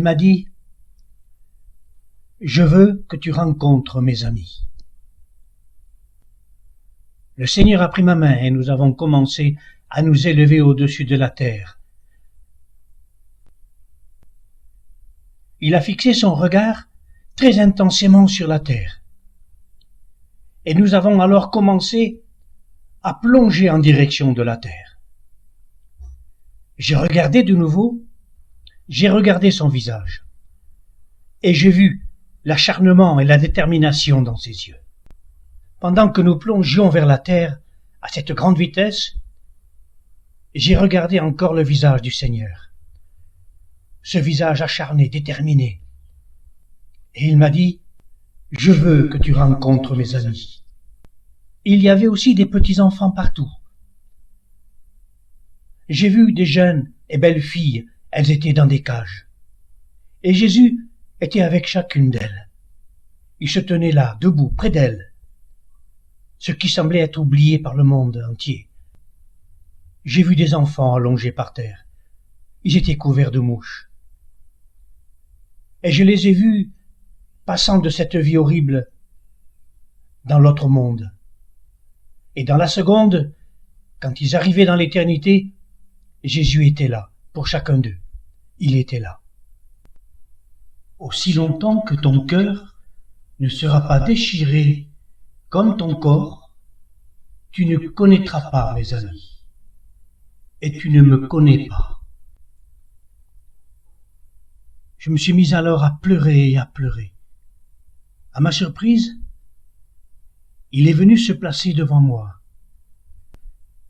Il m'a dit, « Je veux que tu rencontres mes amis. » Le Seigneur a pris ma main et nous avons commencé à nous élever au-dessus de la terre. Il a fixé son regard très intensément sur la terre. Et nous avons alors commencé à plonger en direction de la terre. J'ai regardé de nouveau, j'ai regardé son visage. Et j'ai vu l'acharnement et la détermination dans ses yeux. Pendant que nous plongions vers la terre à cette grande vitesse, j'ai regardé encore le visage du Seigneur. Ce visage acharné, déterminé. Et il m'a dit, « Je veux que tu rencontres mes amis. » Il y avait aussi des petits-enfants partout. J'ai vu des jeunes et belles filles, elles étaient dans des cages. Et Jésus était avec chacune d'elles. Il se tenait là, debout, près d'elles, ce qui semblait être oublié par le monde entier. J'ai vu des enfants allongés par terre. Ils étaient couverts de mouches. Et je les ai vus passant de cette vie horrible dans l'autre monde. Et dans la seconde, quand ils arrivaient dans l'éternité, Jésus était là, pour chacun d'eux. Il était là. Aussi longtemps que ton cœur ne sera pas déchiré comme ton corps, tu ne connaîtras pas mes amis. Et tu ne me connais pas. Je me suis mis alors à pleurer et à pleurer. À ma surprise, il est venu se placer devant moi.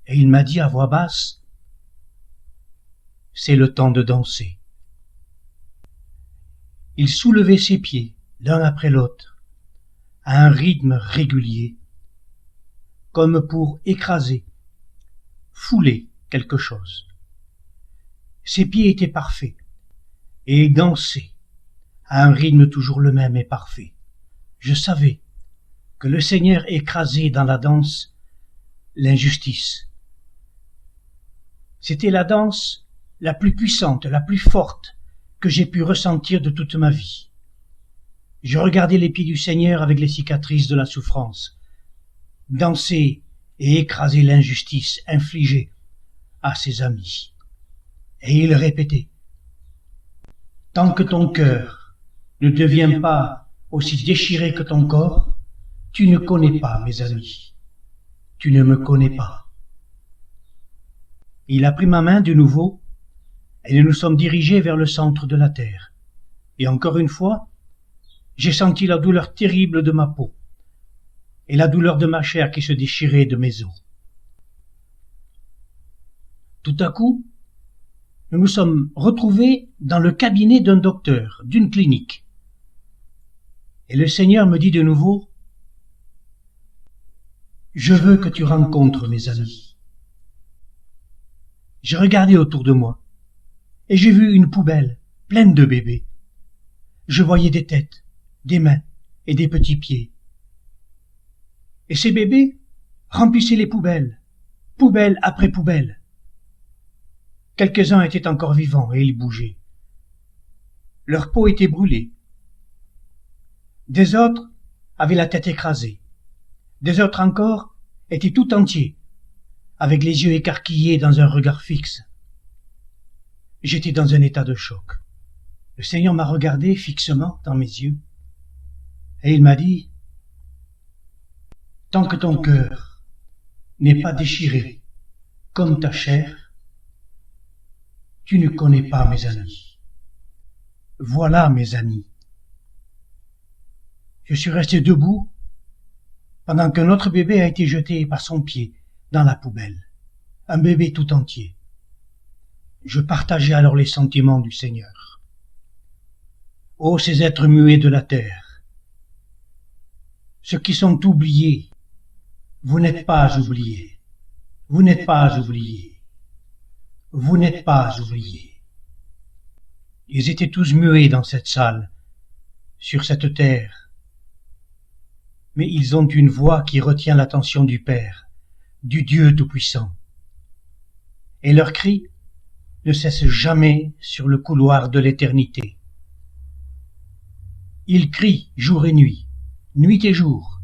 Et il m'a dit à voix basse, « C'est le temps de danser. » Il soulevait ses pieds, l'un après l'autre, à un rythme régulier, comme pour écraser, fouler quelque chose. Ses pieds étaient parfaits, et il dansait, à un rythme toujours le même et parfait. Je savais que le Seigneur écrasait dans la danse l'injustice. C'était la danse la plus puissante, la plus forte que j'ai pu ressentir de toute ma vie. Je regardais les pieds du Seigneur avec les cicatrices de la souffrance, danser et écraser l'injustice infligée à ses amis. Et il répétait, « Tant que ton cœur ne devient pas aussi déchiré que ton corps, tu ne connais pas mes amis. Tu ne me connais pas. » Il a pris ma main de nouveau, et nous nous sommes dirigés vers le centre de la terre. Et encore une fois, j'ai senti la douleur terrible de ma peau, et la douleur de ma chair qui se déchirait de mes os. Tout à coup, nous nous sommes retrouvés dans le cabinet d'un docteur, d'une clinique. Et le Seigneur me dit de nouveau, « Je veux que tu rencontres mes amis. » J'ai regardé autour de moi, et j'ai vu une poubelle pleine de bébés. Je voyais des têtes, des mains et des petits pieds. Et ces bébés remplissaient les poubelles, poubelle après poubelle. Quelques-uns étaient encore vivants et ils bougeaient. Leur peau était brûlée. Des autres avaient la tête écrasée. Des autres encore étaient tout entiers, avec les yeux écarquillés dans un regard fixe. J'étais dans un état de choc. Le Seigneur m'a regardé fixement dans mes yeux et il m'a dit, « Tant que ton cœur n'est pas déchiré comme ta chair, tu ne connais pas mes amis. Voilà mes amis. » Je suis resté debout pendant qu'un autre bébé a été jeté par son pied dans la poubelle, un bébé tout entier. Je partageais alors les sentiments du Seigneur. Ô ces êtres muets de la terre, ceux qui sont oubliés, vous n'êtes pas oubliés, vous n'êtes pas oubliés, vous n'êtes pas oubliés. Ils étaient tous muets dans cette salle, sur cette terre, mais ils ont une voix qui retient l'attention du Père, du Dieu Tout-Puissant. Et leurs cris ne cessent jamais sur le couloir de l'éternité. Ils crient jour et nuit et jour.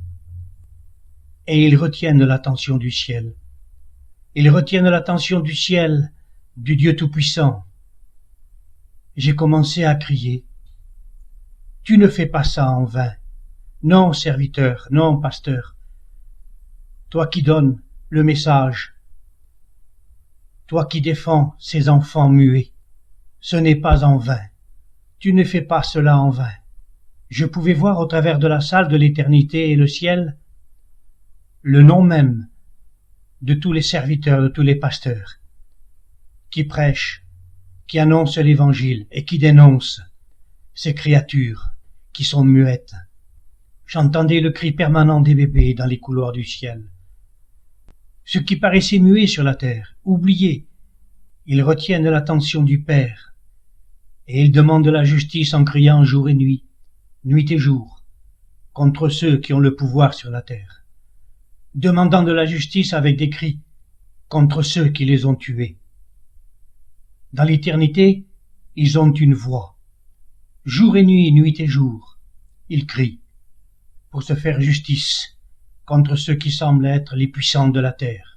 Et ils retiennent l'attention du ciel. Ils retiennent l'attention du ciel, du Dieu Tout-Puissant. J'ai commencé à crier. Tu ne fais pas ça en vain. Non, serviteur, non, pasteur. Toi qui donnes le message, toi qui défends ces enfants muets, ce n'est pas en vain. Tu ne fais pas cela en vain. Je pouvais voir au travers de la salle de l'éternité et le ciel le nom même de tous les serviteurs, de tous les pasteurs qui prêchent, qui annoncent l'évangile et qui dénoncent ces créatures qui sont muettes. J'entendais le cri permanent des bébés dans les couloirs du ciel. Ceux qui paraissaient muets sur la terre, oubliés, ils retiennent l'attention du Père et ils demandent la justice en criant jour et nuit et jour, contre ceux qui ont le pouvoir sur la terre, demandant de la justice avec des cris contre ceux qui les ont tués. Dans l'éternité, ils ont une voix. Jour et nuit et jour, ils crient pour se faire justice contre ceux qui semblent être les puissants de la terre.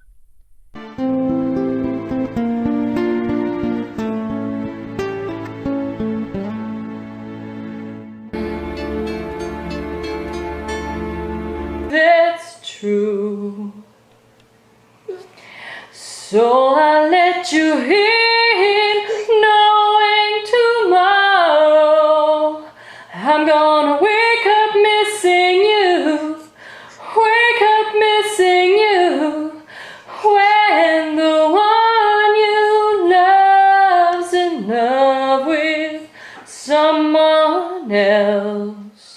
That's true. So I let you in, knowing tomorrow I'm gonna wake up missing you, wake up missing you, when the one you love's in love with someone else.